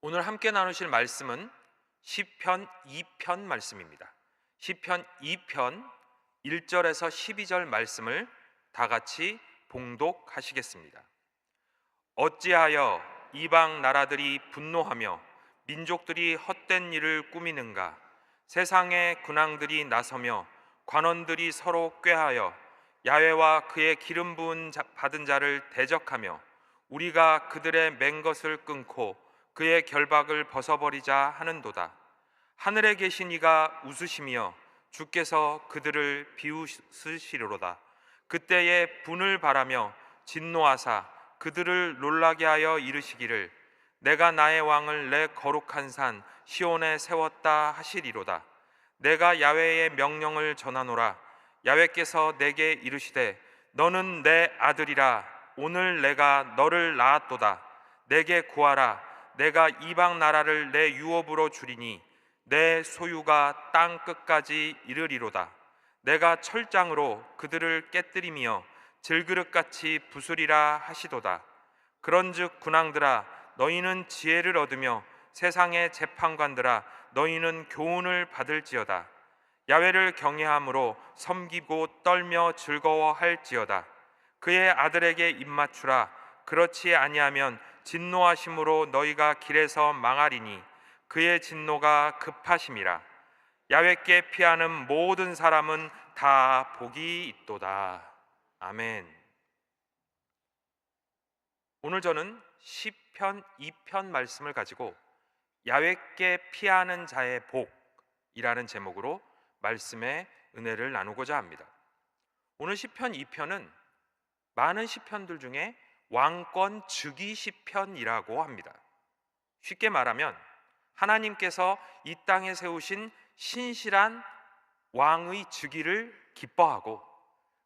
오늘 함께 나누실 말씀은 시편 2편 말씀입니다. 시편 2편 1절에서 12절 말씀을 다 같이 봉독하시겠습니다. 어찌하여 이방 나라들이 분노하며 민족들이 헛된 일을 꾸미는가? 세상의 군왕들이 나서며 관원들이 서로 꾀하여 야훼와 그의 기름 부은 받은 자를 대적하며 우리가 그들의 맨 것을 끊고 그의 결박을 벗어버리자 하는도다. 하늘에 계신 이가 웃으시며 주께서 그들을 비웃으시리로다. 그때에 분을 바라며 진노하사 그들을 놀라게 하여 이르시기를 내가 나의 왕을 내 거룩한 산 시온에 세웠다 하시리로다. 내가 야훼의 명령을 전하노라. 야훼께서 내게 이르시되 너는 내 아들이라. 오늘 내가 너를 낳았도다. 내게 구하라. 내가 이방 나라를 내 유업으로 주리니 내 소유가 땅 끝까지 이르리로다. 내가 철장으로 그들을 깨뜨리며 질그릇같이 부수리라 하시도다. 그런즉 군왕들아 너희는 지혜를 얻으며 세상의 재판관들아 너희는 교훈을 받을지어다. 야훼를 경외함으로 섬기고 떨며 즐거워할지어다. 그의 아들에게 입맞추라. 그렇지 아니하면 진노하심으로 너희가 길에서 망하리니 그의 진노가 급하심이라. 야훼께 피하는 모든 사람은 다 복이 있도다. 아멘. 오늘 저는 시편 2편 말씀을 가지고 야훼께 피하는 자의 복이라는 제목으로 말씀의 은혜를 나누고자 합니다. 오늘 시편 2편은 많은 시편들 중에 왕권 즉위 시편이라고 합니다. 쉽게 말하면 하나님께서 이 땅에 세우신 신실한 왕의 즉위를 기뻐하고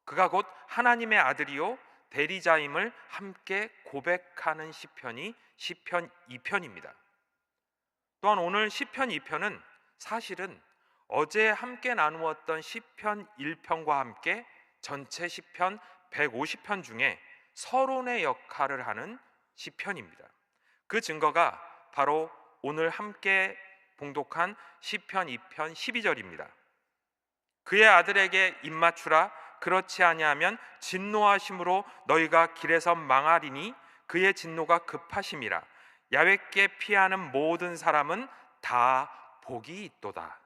그가 곧 하나님의 아들이요 대리자임을 함께 고백하는 시편이 시편 2편입니다. 또한 오늘 시편 2편은 사실은 어제 함께 나누었던 시편 1편과 함께 전체 시편 150편 중에 서론의 역할을 하는 시편입니다. 그 증거가 바로 오늘 함께 봉독한 시편 2편 12절입니다. 그의 아들에게 입맞추라. 그렇지 아니하면 진노하심으로 너희가 길에서 망하리니 그의 진노가 급하심이라. 야훼께 피하는 모든 사람은 다 복이 있도다.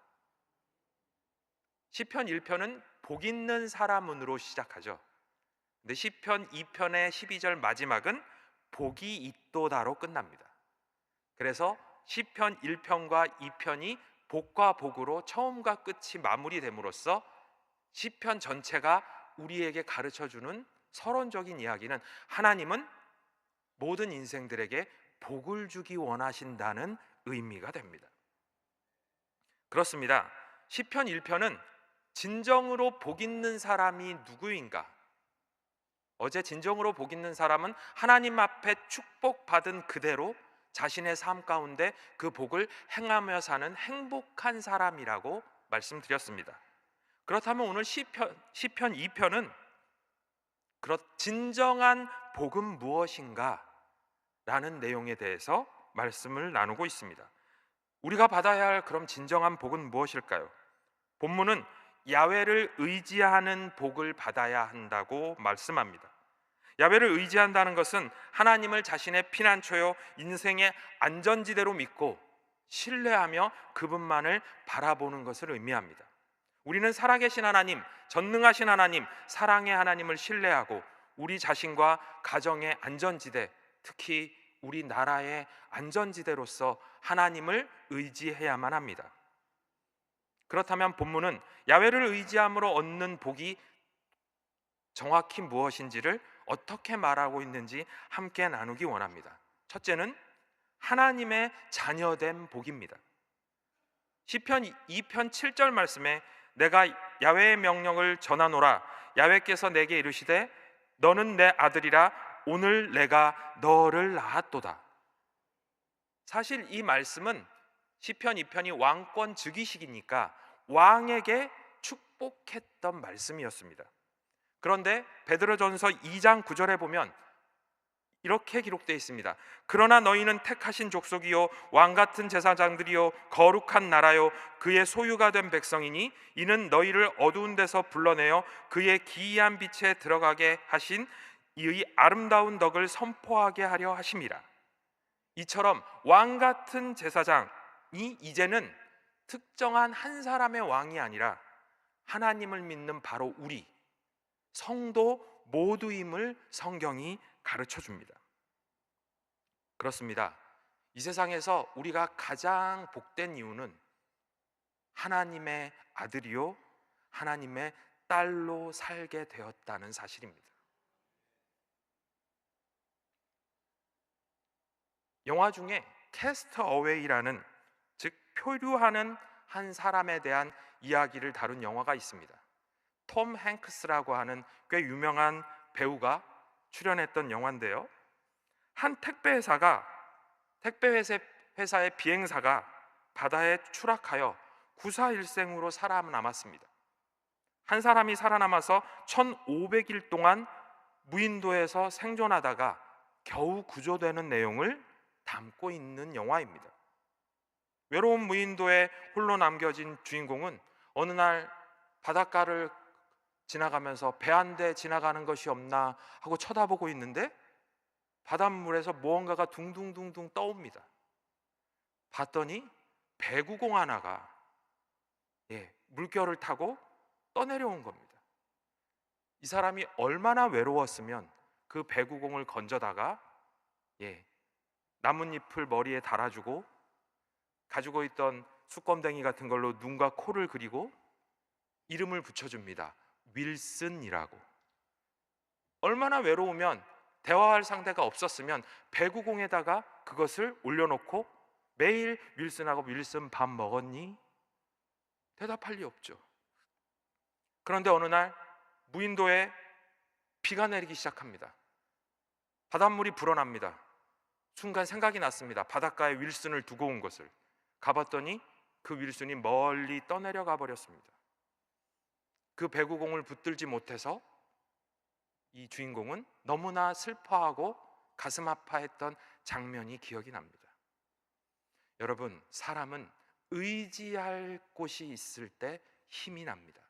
시편 1편은 복 있는 사람은으로 시작하죠. 근데 시편 2편의 12절 마지막은 복이 있도다로 끝납니다. 그래서 시편 1편과 2편이 복과 복으로 처음과 끝이 마무리됨으로써 시편 전체가 우리에게 가르쳐주는 서론적인 이야기는 하나님은 모든 인생들에게 복을 주기 원하신다는 의미가 됩니다. 그렇습니다. 시편 1편은 진정으로 복 있는 사람이 누구인가? 어제 진정으로 복 있는 사람은 하나님 앞에 축복받은 그대로 자신의 삶 가운데 그 복을 행하며 사는 행복한 사람이라고 말씀드렸습니다. 그렇다면 오늘 시편 2편은 진정한 복은 무엇인가? 라는 내용에 대해서 말씀을 나누고 있습니다. 우리가 받아야 할 그럼 진정한 복은 무엇일까요? 본문은 야훼를 의지하는 복을 받아야 한다고 말씀합니다. 야훼를 의지한다는 것은 하나님을 자신의 피난처요 인생의 안전지대로 믿고 신뢰하며 그분만을 바라보는 것을 의미합니다. 우리는 살아계신 하나님, 전능하신 하나님, 사랑의 하나님을 신뢰하고 우리 자신과 가정의 안전지대, 특히 우리 나라의 안전지대로서 하나님을 의지해야만 합니다. 그렇다면 본문은 야훼를 의지함으로 얻는 복이 정확히 무엇인지를 어떻게 말하고 있는지 함께 나누기 원합니다. 첫째는 하나님의 자녀된 복입니다. 시편 2편 7절 말씀에 내가 야훼의 명령을 전하노라. 야훼께서 내게 이르시되 너는 내 아들이라. 오늘 내가 너를 낳았도다. 사실 이 말씀은 시편 2편이 왕권 즉위식이니까 왕에게 축복했던 말씀이었습니다. 그런데 베드로전서 2장 9절에 보면 이렇게 기록되어 있습니다. 그러나 너희는 택하신 족속이요 왕 같은 제사장들이요 거룩한 나라요 그의 소유가 된 백성이니 이는 너희를 어두운 데서 불러내어 그의 기이한 빛에 들어가게 하신 이의 아름다운 덕을 선포하게 하려 하심이라. 이처럼 왕 같은 제사장이 이제는 특정한 한 사람의 왕이 아니라 하나님을 믿는 바로 우리 성도 모두임을 성경이 가르쳐 줍니다. 그렇습니다. 이 세상에서 우리가 가장 복된 이유는 하나님의 아들이요 하나님의 딸로 살게 되었다는 사실입니다. 영화 중에 캐스트 어웨이라는, 즉 표류하는 한 사람에 대한 이야기를 다룬 영화가 있습니다. 톰 행크스라고 하는 꽤 유명한 배우가 출연했던 영화인데요, 한 택배 회사의 비행사가 바다에 추락하여 구사일생으로 살아남았습니다. 한 사람이 살아남아서 1500일 동안 무인도에서 생존하다가 겨우 구조되는 내용을 담고 있는 영화입니다. 외로운 무인도에 홀로 남겨진 주인공은 어느 날 바닷가를 지나가면서 배 한 대 지나가는 것이 없나 하고 쳐다보고 있는데 바닷물에서 무언가가 둥둥둥둥 떠옵니다. 봤더니 배구공 하나가 물결을 타고 떠내려온 겁니다. 이 사람이 얼마나 외로웠으면 그 배구공을 건져다가 나뭇잎을 머리에 달아주고 가지고 있던 수검댕이 같은 걸로 눈과 코를 그리고 이름을 붙여줍니다. 윌슨이라고. 얼마나 외로우면, 대화할 상대가 없었으면 배구공에다가 그것을 올려놓고 매일 윌슨하고 윌슨 밥 먹었니? 대답할 리 없죠. 그런데 어느 날 무인도에 비가 내리기 시작합니다. 바닷물이 불어납니다. 순간 생각이 났습니다. 바닷가에 윌슨을 두고 온 것을. 가봤더니 그 윌슨이 멀리 떠내려가 버렸습니다. 그 배구공을 붙들지 못해서 이 주인공은 너무나 슬퍼하고 가슴 아파했던 장면이 기억이 납니다. 여러분, 사람은 의지할 곳이 있을 때 힘이 납니다.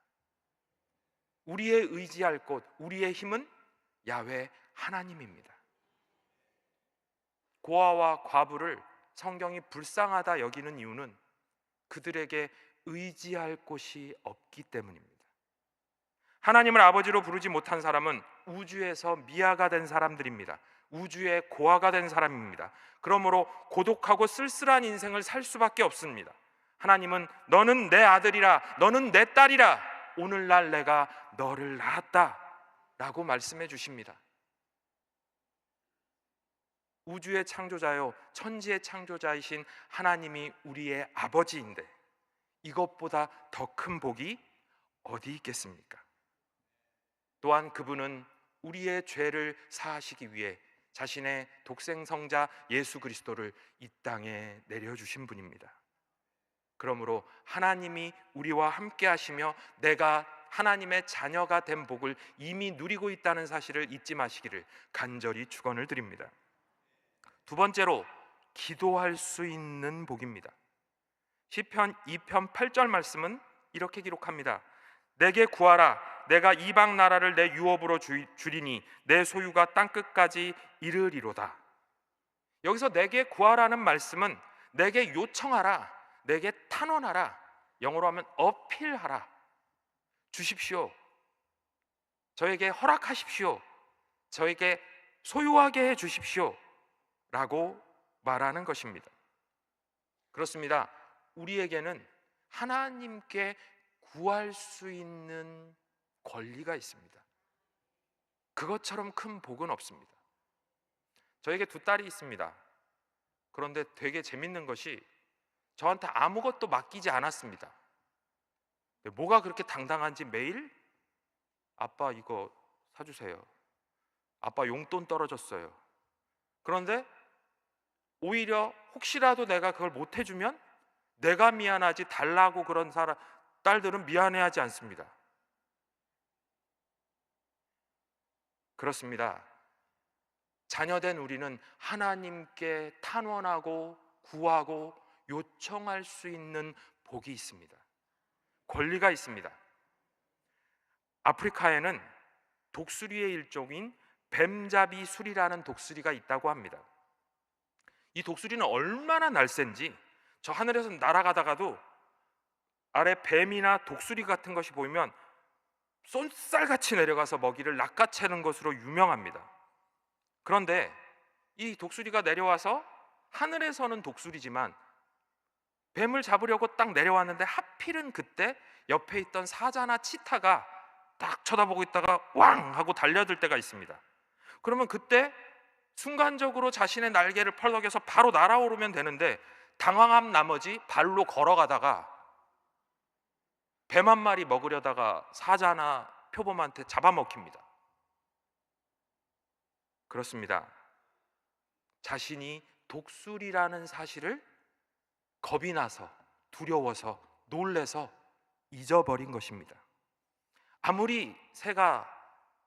우리의 의지할 곳, 우리의 힘은 야훼 하나님입니다. 고아와 과부를 성경이 불쌍하다 여기는 이유는 그들에게 의지할 곳이 없기 때문입니다. 하나님을 아버지로 부르지 못한 사람은 우주에서 미아가 된 사람들입니다. 우주의 고아가 된 사람입니다. 그러므로 고독하고 쓸쓸한 인생을 살 수밖에 없습니다. 하나님은 너는 내 아들이라, 너는 내 딸이라, 오늘날 내가 너를 낳았다 라고 말씀해 주십니다. 우주의 창조자요 천지의 창조자이신 하나님이 우리의 아버지인데 이것보다 더 큰 복이 어디 있겠습니까? 또한 그분은 우리의 죄를 사하시기 위해 자신의 독생성자 예수 그리스도를 이 땅에 내려주신 분입니다. 그러므로 하나님이 우리와 함께 하시며 내가 하나님의 자녀가 된 복을 이미 누리고 있다는 사실을 잊지 마시기를 간절히 축원을 드립니다. 두 번째로, 기도할 수 있는 복입니다. 시편 2편 8절 말씀은 이렇게 기록합니다. 내게 구하라. 내가 이방 나라를 내 유업으로 주리니 내 소유가 땅끝까지 이르리로다. 여기서 내게 구하라는 말씀은 내게 요청하라, 내게 탄원하라, 영어로 하면 어필하라, 주십시오, 저에게 허락하십시오, 저에게 소유하게 해 주십시오 라고 말하는 것입니다. 그렇습니다. 우리에게는 하나님께 구할 수 있는 권리가 있습니다. 그것처럼 큰 복은 없습니다. 저에게 두 딸이 있습니다. 그런데 되게 재밌는 것이 저한테 아무것도 맡기지 않았습니다. 뭐가 그렇게 당당한지 매일 아빠 이거 사주세요, 아빠 용돈 떨어졌어요. 그런데 오히려 혹시라도 내가 그걸 못 해주면 내가 미안하지 달라고 그런 딸들은 미안해하지 않습니다. 그렇습니다. 자녀된 우리는 하나님께 탄원하고 구하고 요청할 수 있는 복이 있습니다. 권리가 있습니다. 아프리카에는 독수리의 일종인 뱀잡이 수리라는 독수리가 있다고 합니다. 이 독수리는 얼마나 날쌘지 저 하늘에서 날아가다가도 아래 뱀이나 독수리 같은 것이 보이면 쏜살같이 내려가서 먹이를 낚아채는 것으로 유명합니다. 그런데 이 독수리가 내려와서 하늘에서는 독수리지만 뱀을 잡으려고 딱 내려왔는데 하필은 그때 옆에 있던 사자나 치타가 딱 쳐다보고 있다가 왕 하고 달려들 때가 있습니다. 그러면 그때 순간적으로 자신의 날개를 펄럭여서 바로 날아오르면 되는데 당황한 나머지 발로 걸어가다가 뱀 한 마리 먹으려다가 사자나 표범한테 잡아먹힙니다. 그렇습니다. 자신이 독수리라는 사실을 겁이 나서 두려워서 놀래서 잊어버린 것입니다. 아무리 새가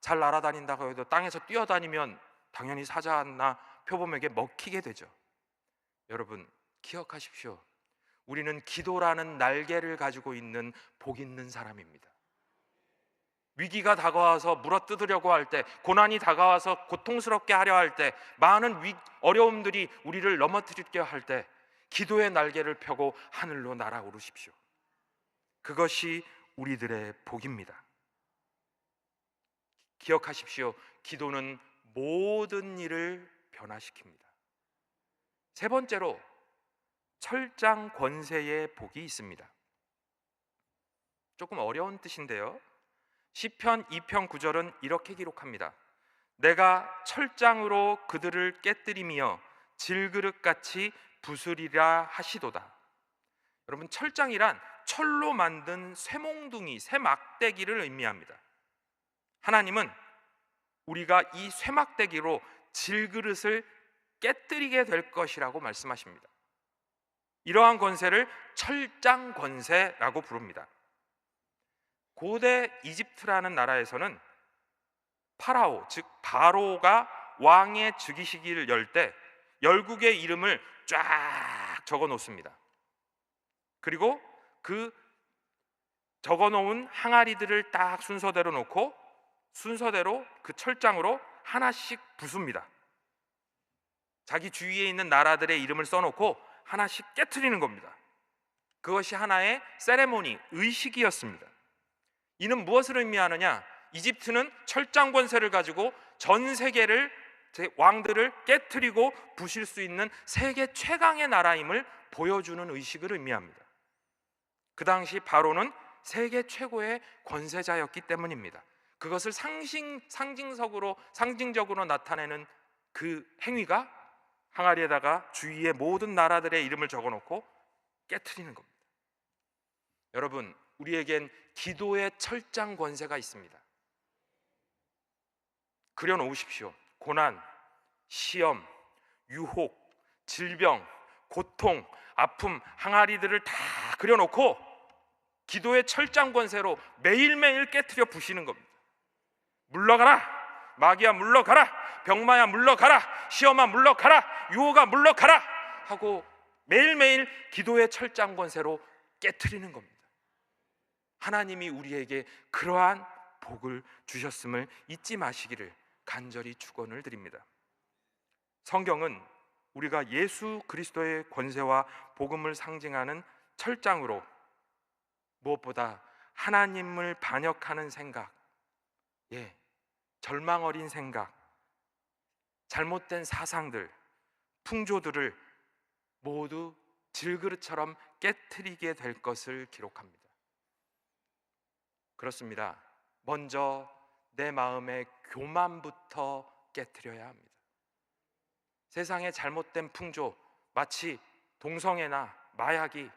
잘 날아다닌다고 해도 땅에서 뛰어다니면 당연히 사자나 표범에게 먹히게 되죠. 여러분 기억하십시오. 우리는 기도라는 날개를 가지고 있는 복 있는 사람입니다. 위기가 다가와서 물어뜯으려고 할 때, 고난이 다가와서 고통스럽게 하려 할 때, 많은 어려움들이 우리를 넘어뜨리려 할 때 기도의 날개를 펴고 하늘로 날아오르십시오. 그것이 우리들의 복입니다. 기억하십시오. 기도는 모든 일을 변화시킵니다. 세 번째로 철장 권세의 복이 있습니다. 조금 어려운 뜻인데요. 시편 2편 9절은 이렇게 기록합니다. 내가 철장으로 그들을 깨뜨리며 질그릇같이 부수리라 하시도다. 여러분 철장이란 철로 만든 쇠몽둥이, 쇠막대기를 의미합니다. 하나님은 우리가 이 쇠막대기로 질그릇을 깨뜨리게 될 것이라고 말씀하십니다. 이러한 권세를 철장 권세라고 부릅니다. 고대 이집트라는 나라에서는 파라오, 즉 바로가 왕의 즉위식을 열 때 열국의 이름을 쫙 적어 놓습니다. 그리고 그 적어 놓은 항아리들을 딱 순서대로 놓고 순서대로 그 철장으로 하나씩 부숩니다. 자기 주위에 있는 나라들의 이름을 써놓고 하나씩 깨트리는 겁니다. 그것이 하나의 세레모니, 의식이었습니다. 이는 무엇을 의미하느냐? 이집트는 철장 권세를 가지고 전 세계를 왕들을 깨트리고 부실 수 있는 세계 최강의 나라임을 보여주는 의식을 의미합니다. 그 당시 바로는 세계 최고의 권세자였기 때문입니다. 그것을 상징적으로 나타내는 그 행위가 항아리에다가 주위의 모든 나라들의 이름을 적어놓고 깨트리는 겁니다. 여러분, 우리에겐 기도의 철장 권세가 있습니다. 그려놓으십시오. 고난, 시험, 유혹, 질병, 고통, 아픔, 항아리들을 다 그려놓고 기도의 철장 권세로 매일매일 깨트려 부시는 겁니다. 물러가라! 마귀야 물러가라! 병마야 물러가라! 시험아 물러가라! 유혹아 물러가라! 하고 매일매일 기도의 철장 권세로 깨트리는 겁니다. 하나님이 우리에게 그러한 복을 주셨음을 잊지 마시기를 간절히 축원을 드립니다. 성경은 우리가 예수 그리스도의 권세와 복음을 상징하는 철장으로 무엇보다 하나님을 반역하는 생각, 절망 어린 생각, 잘못된 사상들, 풍조들을 모두 질그릇처럼 깨트리게 될 것을 기록합니다. 그렇습니다. 먼저 내 마음의 교만부터 깨트려야 합니다. 세상의 잘못된 풍조, 마치 동성애나 마약이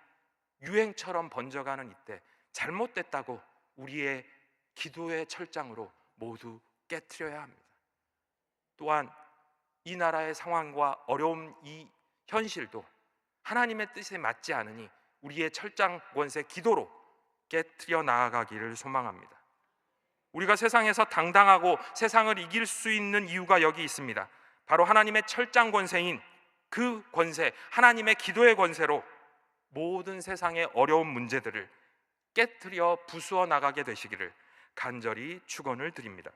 유행처럼 번져가는 이때 잘못됐다고 우리의 기도의 철장으로 모두 깨트려야 합니다. 또한 이 나라의 상황과 어려운 이 현실도 하나님의 뜻에 맞지 않으니 우리의 철장 권세 기도로 깨트려 나아가기를 소망합니다. 우리가 세상에서 당당하고 세상을 이길 수 있는 이유가 여기 있습니다. 바로 하나님의 철장 권세인 그 권세, 하나님의 기도의 권세로 모든 세상의 어려운 문제들을 깨트려 부수어 나가게 되시기를 간절히 축원을 드립니다.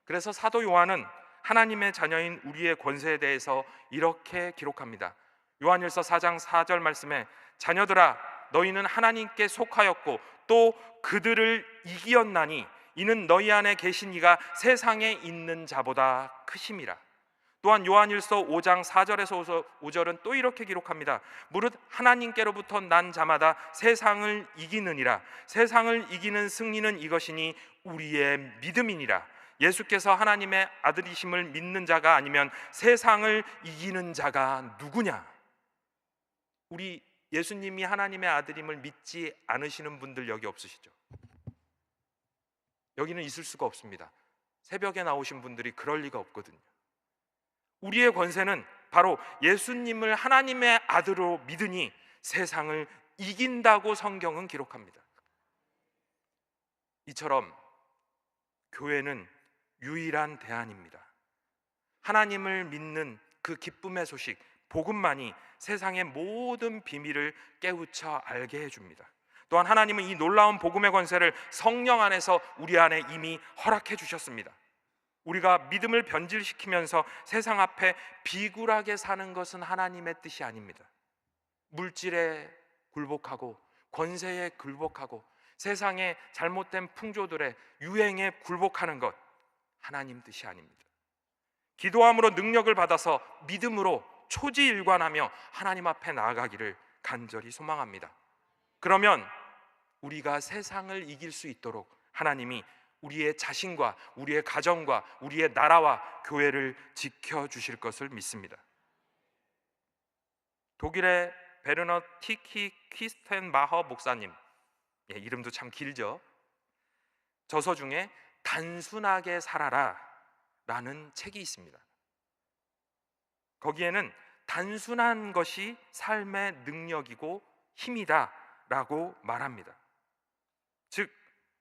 그래서 사도 요한은 하나님의 자녀인 우리의 권세에 대해서 이렇게 기록합니다. 요한일서 4장 4절 말씀에 자녀들아 너희는 하나님께 속하였고 또 그들을 이기었나니 이는 너희 안에 계신 이가 세상에 있는 자보다 크심이라. 또한 요한일서 5장 4절에서 5절은 또 이렇게 기록합니다. 무릇 하나님께로부터 난 자마다 세상을 이기느니라. 세상을 이기는 승리는 이것이니 우리의 믿음이니라. 예수께서 하나님의 아들이심을 믿는 자가 아니면 세상을 이기는 자가 누구냐? 우리 예수님이 하나님의 아들임을 믿지 않으시는 분들 여기 없으시죠? 여기는 있을 수가 없습니다. 새벽에 나오신 분들이 그럴 리가 없거든요. 우리의 권세는 바로 예수님을 하나님의 아들로 믿으니 세상을 이긴다고 성경은 기록합니다. 이처럼 교회는 유일한 대안입니다. 하나님을 믿는 그 기쁨의 소식, 복음만이 세상의 모든 비밀을 깨우쳐 알게 해줍니다. 또한 하나님은 이 놀라운 복음의 권세를 성령 안에서 우리 안에 이미 허락해 주셨습니다. 우리가 믿음을 변질시키면서 세상 앞에 비굴하게 사는 것은 하나님의 뜻이 아닙니다. 물질에 굴복하고 권세에 굴복하고 세상의 잘못된 풍조들의 유행에 굴복하는 것, 하나님 뜻이 아닙니다. 기도함으로 능력을 받아서 믿음으로 초지일관하며 하나님 앞에 나아가기를 간절히 소망합니다. 그러면 우리가 세상을 이길 수 있도록 하나님이 우리의 자신과 우리의 가정과 우리의 나라와 교회를 지켜주실 것을 믿습니다. 독일의 베르너 티키 퀴스텐마허 목사님, 이름도 참 길죠. 저서 중에 단순하게 살아라 라는 책이 있습니다. 거기에는 단순한 것이 삶의 능력이고 힘이다 라고 말합니다. 즉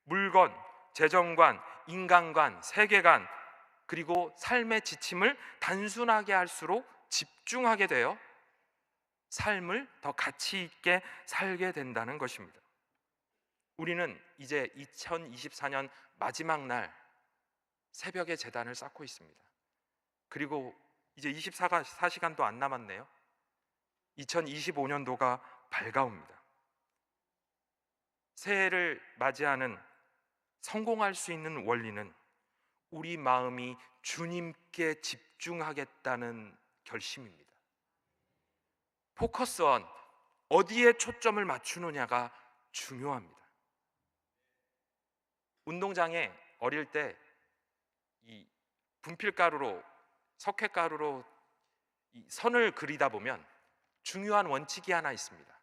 물건, 재정관, 인간관, 세계관, 그리고 삶의 지침을 단순하게 할수록 집중하게 되어 삶을 더 가치 있게 살게 된다는 것입니다. 우리는 이제 2024년 마지막 날 새벽에 제단을 쌓고 있습니다. 그리고 이제 24시간도 안 남았네요. 2025년도가 밝아옵니다. 새해를 맞이하는 성공할 수 있는 원리는 우리 마음이 주님께 집중하겠다는 결심입니다. 포커스온, 어디에 초점을 맞추느냐가 중요합니다. 운동장에 어릴 때 이 분필가루로, 석회가루로 이 선을 그리다 보면 중요한 원칙이 하나 있습니다.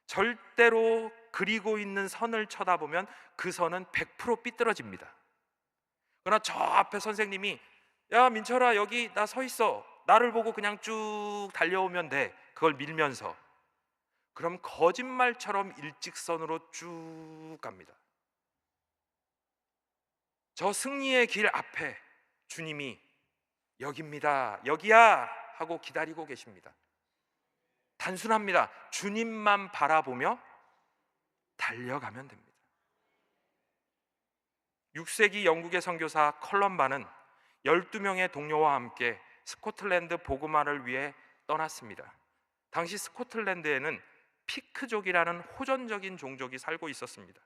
절대로 그리고 있는 선을 쳐다보면 그 선은 100% 삐뚤어집니다. 그러나 저 앞에 선생님이 야 민철아 여기 나 서 있어, 나를 보고 그냥 쭉 달려오면 돼, 그걸 밀면서, 그럼 거짓말처럼 일직선으로 쭉 갑니다. 저 승리의 길 앞에 주님이 여기입니다, 여기야 하고 기다리고 계십니다. 단순합니다. 주님만 바라보며 달려가면 됩니다. 6세기 영국의 선교사 컬럼바는 12명의 동료와 함께 스코틀랜드 복음화를 위해 떠났습니다. 당시 스코틀랜드에는 피크족이라는 호전적인 종족이 살고 있었습니다.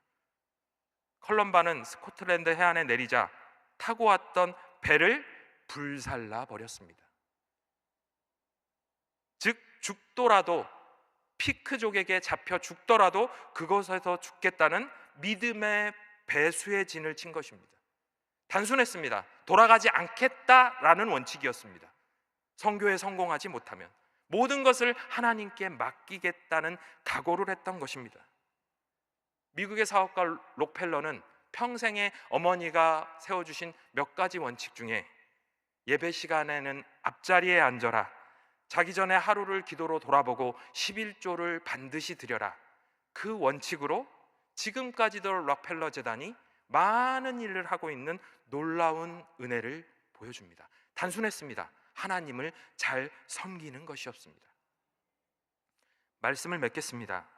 컬럼바는 스코틀랜드 해안에 내리자 타고 왔던 배를 불살라 버렸습니다. 즉 죽더라도, 피크족에게 잡혀 죽더라도 그곳에서 죽겠다는 믿음의 배수의 진을 친 것입니다. 단순했습니다. 돌아가지 않겠다라는 원칙이었습니다. 선교에 성공하지 못하면 모든 것을 하나님께 맡기겠다는 각오를 했던 것입니다. 미국의 사업가 록펠러는 평생에 어머니가 세워주신 몇 가지 원칙 중에 예배 시간에는 앞자리에 앉아라, 자기 전에 하루를 기도로 돌아보고 11조를 반드시 드려라, 그 원칙으로 지금까지도 록펠러 재단이 많은 일을 하고 있는 놀라운 은혜를 보여줍니다. 단순했습니다. 하나님을 잘 섬기는 것이었습니다. 말씀을 맺겠습니다.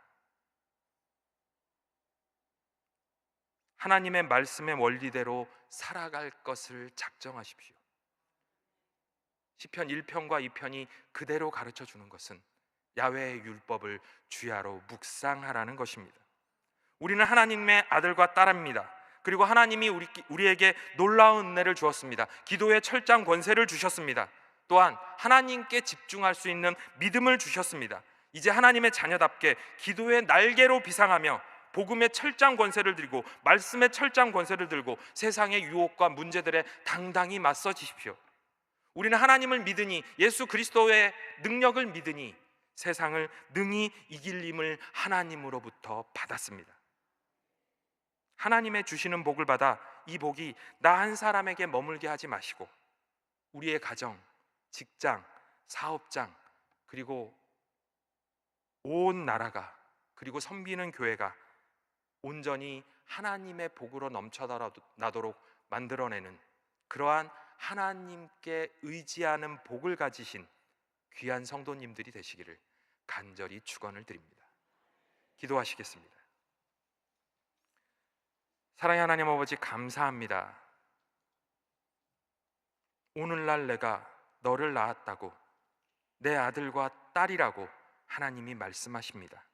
하나님의 말씀의 원리대로 살아갈 것을 작정하십시오. 시편 1편과 2편이 그대로 가르쳐 주는 것은 야훼의 율법을 주야로 묵상하라는 것입니다. 우리는 하나님의 아들과 딸입니다. 그리고 하나님이 우리에게 놀라운 은혜를 주었습니다. 기도의 철장 권세를 주셨습니다. 또한 하나님께 집중할 수 있는 믿음을 주셨습니다. 이제 하나님의 자녀답게 기도의 날개로 비상하며 복음의 철장 권세를 들고 말씀의 철장 권세를 들고 세상의 유혹과 문제들에 당당히 맞서주십시오. 우리는 하나님을 믿으니, 예수 그리스도의 능력을 믿으니 세상을 능히 이길 힘을 하나님으로부터 받았습니다. 하나님의 주시는 복을 받아 이 복이 나 한 사람에게 머물게 하지 마시고 우리의 가정, 직장, 사업장, 그리고 온 나라가, 그리고 섬기는 교회가 온전히 하나님의 복으로 넘쳐나도록 만들어내는 그러한 하나님께 의지하는 복을 가지신 귀한 성도님들이 되시기를 간절히 축원을 드립니다. 기도하시겠습니다. 사랑의 하나님 아버지, 감사합니다. 오늘날 내가 너를 낳았다고, 내 아들과 딸이라고 하나님이 말씀하십니다.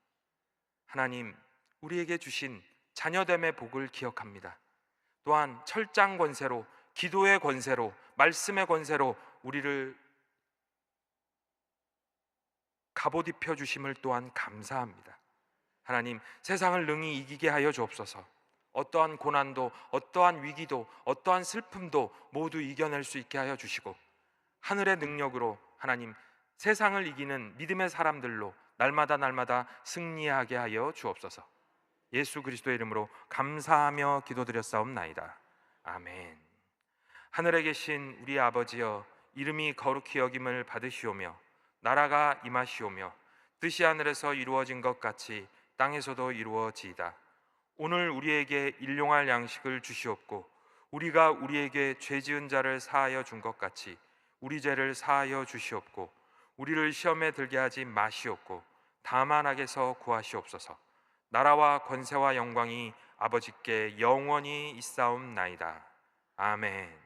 하나님, 우리에게 주신 자녀됨의 복을 기억합니다. 또한 철장 권세로, 기도의 권세로, 말씀의 권세로 우리를 갑옷 입혀 주심을 또한 감사합니다. 하나님, 세상을 능히 이기게 하여 주옵소서. 어떠한 고난도, 어떠한 위기도, 어떠한 슬픔도 모두 이겨낼 수 있게 하여 주시고 하늘의 능력으로 하나님, 세상을 이기는 믿음의 사람들로 날마다 승리하게 하여 주옵소서. 예수 그리스도의 이름으로 감사하며 기도드렸사옵나이다. 아멘. 하늘에 계신 우리 아버지여, 이름이 거룩히 여김을 받으시오며 나라가 임하시오며 뜻이 하늘에서 이루어진 것 같이 땅에서도 이루어지이다. 오늘 우리에게 일용할 양식을 주시옵고 우리가 우리에게 죄 지은 자를 사하여 준 것 같이 우리 죄를 사하여 주시옵고 우리를 시험에 들게 하지 마시옵고 다만 악에서 구하시옵소서. 나라와 권세와 영광이 아버지께 영원히 있사옵나이다. 아멘.